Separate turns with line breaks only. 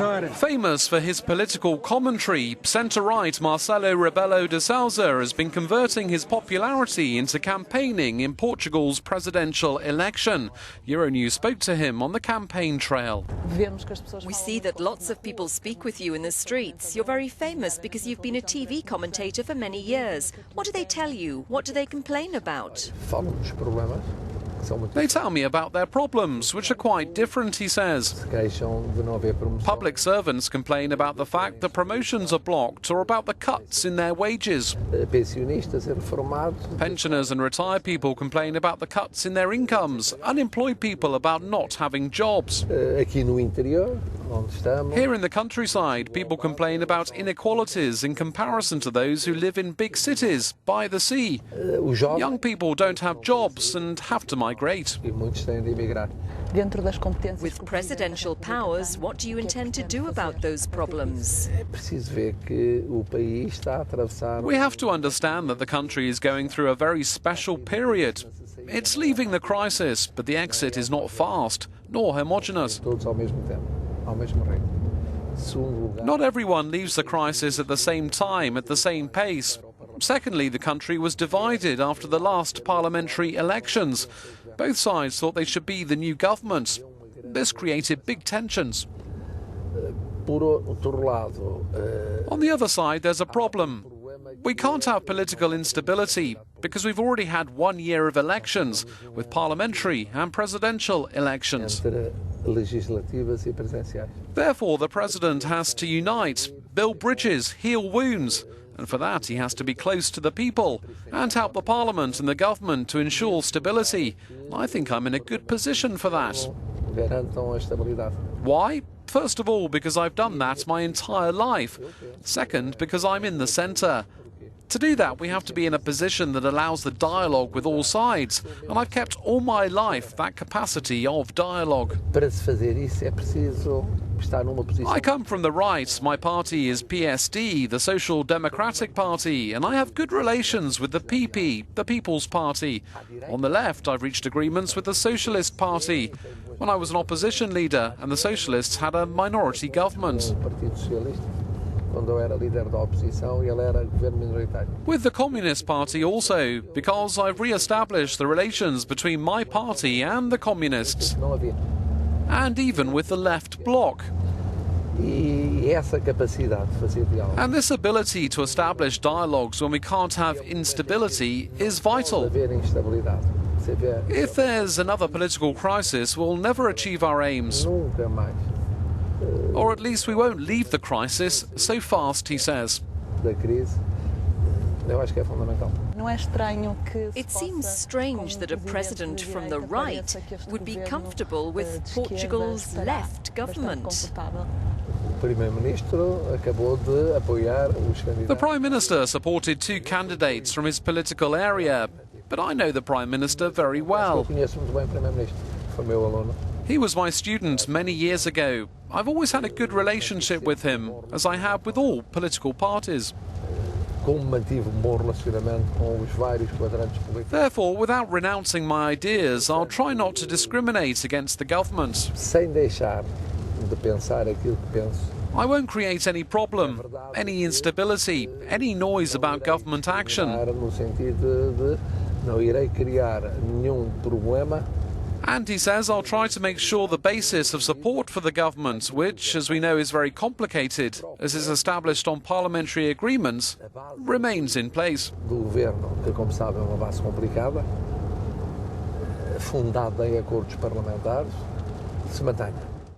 Famous for his political commentary, centre-right Marcelo Rebelo de Sousa has been converting his popularity into campaigning in Portugal's presidential election. Euronews spoke to him on the campaign trail.
We see that lots of people speak with you in the streets. You're very famous because you've been a TV commentator for many years. What do they tell you? What do they complain about?
They tell me about their problems, which are quite different, he says. Public servants complain about the fact that promotions are blocked or about the cuts in their wages. Pensioners and retired people complain about the cuts in their incomes. Unemployed people about not having jobs. Here in the countryside, people complain about inequalities in comparison to those who live in big cities by the sea. Young people don't have jobs and have to migrate.
With presidential powers, what do you intend to do about those problems?
We have to understand that the country is going through a very special period. It's leaving the crisis, but the exit is not fast, nor homogeneous. Not everyone leaves the crisis at the same time, at the same pace. Secondly, the country was divided after the last parliamentary elections. Both sides thought they should be the new government. This created big tensions. On the other side, there's a problem. We can't have political instability because we've already had 1 year of elections, with parliamentary and presidential elections. Therefore, the president has to unite, build bridges, heal wounds. And for that, he has to be close to the people and help the parliament and the government to ensure stability. I think I'm in a good position for that. Why? First of all, because I've done that my entire life. Second, because I'm in the centre. To do that, we have to be in a position that allows the dialogue with all sides. And I've kept all my life that capacity of dialogue. I come from the right. My party is PSD, the Social Democratic Party, and I have good relations with the PP, the People's Party. On the left, I've reached agreements with the Socialist Party when I was an opposition leader and the Socialists had a minority government. With the Communist Party also, because I've re-established the relations between my party and the Communists, and even with the left bloc. And this ability to establish dialogues when we can't have instability is vital. If there's another political crisis, we'll never achieve our aims. Or at least we won't leave the crisis so fast, he says.
It seems strange that a president from the right would be comfortable with Portugal's left government.
The Prime Minister supported 2 candidates from his political area, but I know the Prime Minister very well. He was my student many years ago. I've always had a good relationship with him, as I have with all political parties. Therefore, without renouncing my ideas, I'll try not to discriminate against the government. I won't create any problem, any instability, any noise about government action. And he says I'll try to make sure the basis of support for the government, which, as we know, is very complicated, as is established on parliamentary agreements, remains in place.
Fundada em acordos parlamentares, se mantém.